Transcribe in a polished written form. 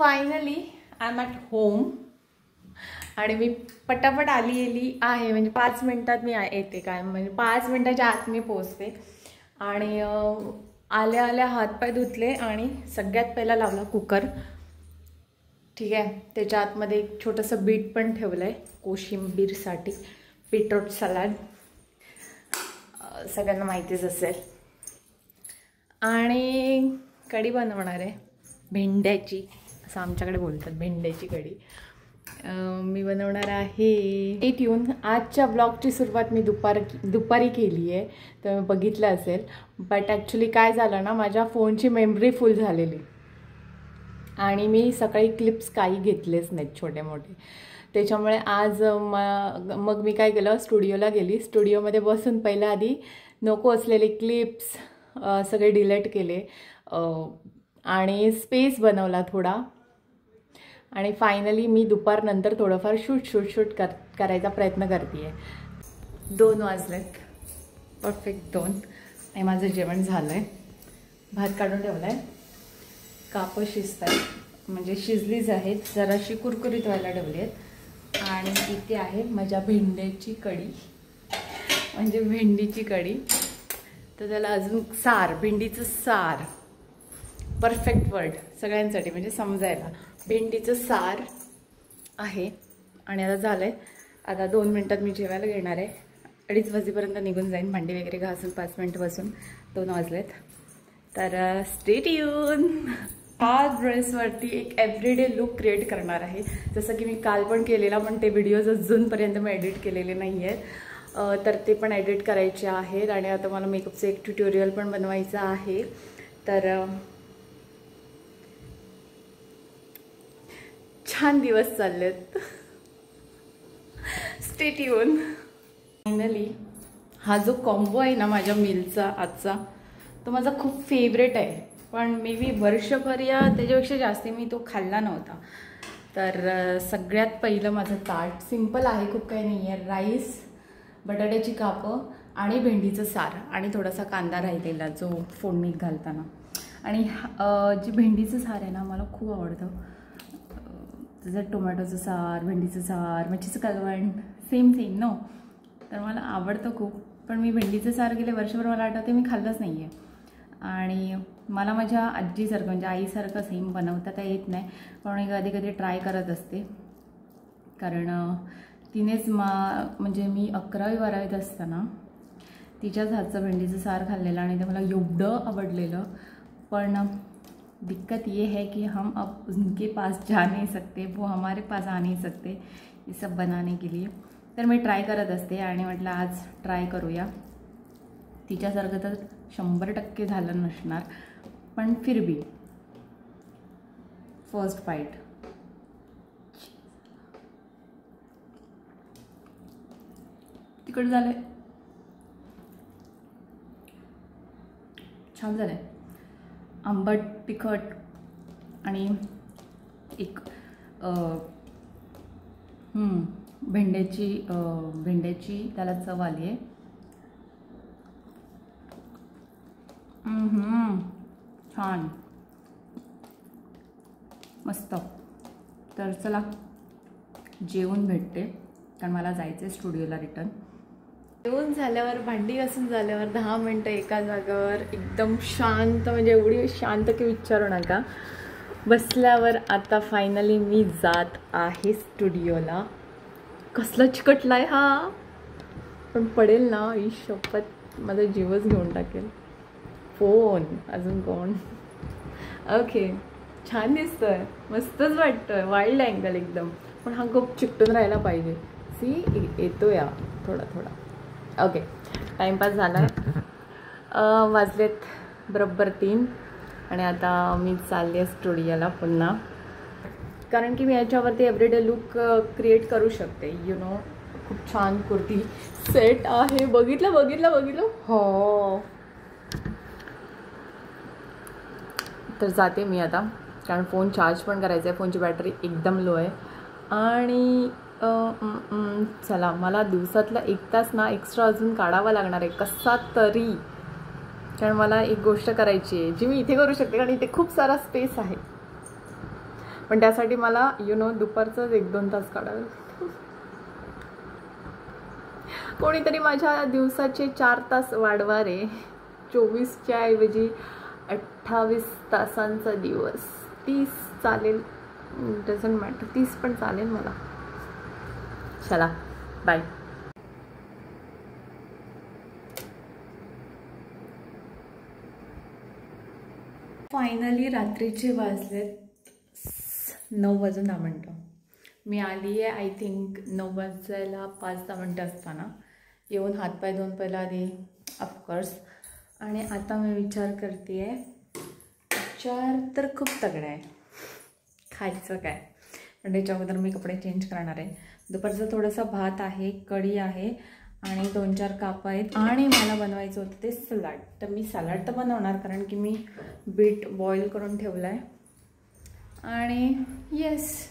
Finally I am at home आणि मी पटापट आली आहे, म्हणजे 5 मिनिटात मी येते, काय म्हणजे 5 मिनिटाच्या आत मी पोचते. आणि आल्या आल्या हातपाय धुतले आणि सगळ्यात पहिला लावला कुकर. ठीक आहे, त्याच्या आतमध्ये एक छोटंसं बीट पण ठेवलं आहे कोशिंबीरसाठी, बीटरूट सलाड सगळ्यांना माहितीच असेल. आणि कढी बनवणार आहे भेंड्याची, असं आमच्याकडे बोलतात, भेंड्याची कढी मी बनवणार आहे. Stay tune. आजच्या ब्लॉगची सुरुवात मी दुपारी केली आहे, तर बघितलं असेल. बट ॲक्च्युली काय झालं ना, माझ्या फोनची मेमरी फुल झालेली आणि मी सकाळी क्लिप्स काही घेतलेच नाहीत छोटे मोठे. त्याच्यामुळे आज मग मी काय केलं, स्टुडिओला गेली. स्टुडिओमध्ये बसून पहिल्या आधी नको असलेले क्लिप्स सगळे डिलीट केले आणि स्पेस बनवला थोडा. आणि फायनली मी दुपारनंतर थोडंफार शूट करायचा प्रयत्न करते आहे. 2 वाजलेत, परफेक्ट 2. आणि माझं जेवण झालं आहे. भात काढून ठेवला आहे, कापं शिजत आहेत, म्हणजे शिजलीच आहेत, जराशी कुरकुरीत व्हायला ठेवली आहेत. आणि इथे आहे माझ्या भेंड्याची कढी, म्हणजे भेंडीची कढी. तर त्याला अजून सार, भेंडीचं सार, परफेक्ट वर्ड सगळ्यांसाठी म्हणजे समजायला. भेंडीचं सार आहे. आणि आता झालं आहे, आता 2 मिनटात मी जेवायला घेणार आहे. 2:30 वाजेपर्यंत निघून जाईन, भांडी वगैरे घासून 5 मिनिट बसून. 2 वाजलेत. तर स्टे ट्यून. हा ड्रेसवरती एक एव्हरीडे लुक क्रिएट करणार आहे, जसं की मी काल पण केलेला, पण ते व्हिडिओज अजूनपर्यंत मी एडिट केलेले नाही आहेत. तर ते पण एडिट करायचे आहेत. आणि आता मला मेकअपचं एक ट्युटोरियल पण बनवायचं आहे. तर छान दिवस चाललेत. Stay tune. फायनली हा जो कॉम्बो आहे ना माझ्या मीलचा आजचा, तो माझा खूप फेवरेट आहे. पण मे बी वर्षभर या त्याच्यापेक्षा जास्ती मी तो खाल्ला नव्हता. तर सगळ्यात पहिलं माझं ताट सिंपल आहे, खूप काही नाही आहे. राईस, बटाट्याची कापं आणि भेंडीचं सार आणि थोडासा कांदा राहिलेला जो फोडणीत घालताना. आणि जी भेंडीचं सार आहे ना मला खूप आवडतं. जसं टोमॅटोचं सार, भेंडीचं सार, मच्छीचं कालवण, सेम नो. तर मला आवडतं खूप. पण मी भेंडीचं सार गेले वर्षभर मला आठवते मी खाल्लंच नाही आहे. आणि मला माझ्या आजीसारखं म्हणजे आईसारखं सेम बनवता येत नाही, पण कधी कधी ट्राय करत असते. कारण तिनेच म्हणजे मी 11वी-12वीत असताना तिच्याच हातचं भेंडीचं सार खाल्लेलं आणि ते मला एवढं आवडलेलं. पण दिक्कत ये है कि हम अब उनके पास जा नहीं सकते, वो हमारे पास आ नहीं सकते ये सब बनाने के लिए. तर मी ट्राय करत असते आणि म्हटलं आज ट्राय करूया. तिच्यासारखं तर 100% झालं नसणार, पण फिर भी फर्स्ट बाईट. तिखट झालंय, छान झालंय, आंबट तिखट आणि एक भेंड्याची त्याला चव आली आहे. छान, मस्त. तर चला जेवून भेटते, कारण मला जायचं आहे स्टुडिओला रिटर्न. जेवून झाल्यावर, भांडी घासून झाल्यावर 10 मिनटं एका जागेवर एकदम शांत, म्हणजे एवढी शांत की विचारू नका, बसल्यावर आता फायनली मी जात आहे स्टुडिओला. कसला चिकटलाय हा, पण पडेल ना, ही शपथ माझा जीवच घेऊन टाकेल. फोन अजून कोण. ओके, छान दिसतोय, मस्तच वाटतोय, वाईल्ड अँगल एकदम. पण हा खूप चिकटून राहायला पाहिजे. सी येतो या थोडा थोडा. ओके, टाईमपास झाला. वाजलेत बरोबर 3 आणि आता मी चालले आहे स्टुडिओला पुन्हा, कारण की मी याच्यावरती एव्हरीडे लुक क्रिएट करू शकते. यू नो, खूप छान कुर्ती सेट आहे. बघितलं हो. तर जाते मी आता, कारण फोन चार्ज पण करायचा आहे. फोनची बॅटरी एकदम लो आहे. आणि चला, मला दिवसातला 1 तास ना एक्स्ट्रा अजून काढावा लागणार आहे कसा तरी, कारण मला एक गोष्ट करायची आहे जी मी इथे करू शकते, कारण इथे खूप सारा स्पेस आहे. पण त्यासाठी मला दुपारचंच 1-2 तास काढावे लागतात. कोणीतरी माझ्या दिवसाचे 4 तास वाढवा रे. 24च्या ऐवजी 28 तासांचा दिवस. 30 चालेल, डझंट मॅटर, 30 पण चालेल मला. चला बाय. फायनली रात्रीचे वाजलेत 9:10. मी आली आहे आय थिंक 9 वाजायला 5-10 मिनटं असताना. येऊन हातपाय धुवून पहिला आधी ऑफकोर्स. आणि आता मी विचार करते आहे, विचार तर खूप तगडा आहे, खायचं काय. पण त्याच्या अगोदर मी कपडे चेंज करणार आहे. दुपारचं थोडंसं भात आहे, कढी आहे आणि 2-4 काप आहेत. आणि मला बनवायचं होतं ते सलाड. तर मी सलाड तर बनवणार, कारण की मी बीट बॉईल करून ठेवलं आहे. आणि येस,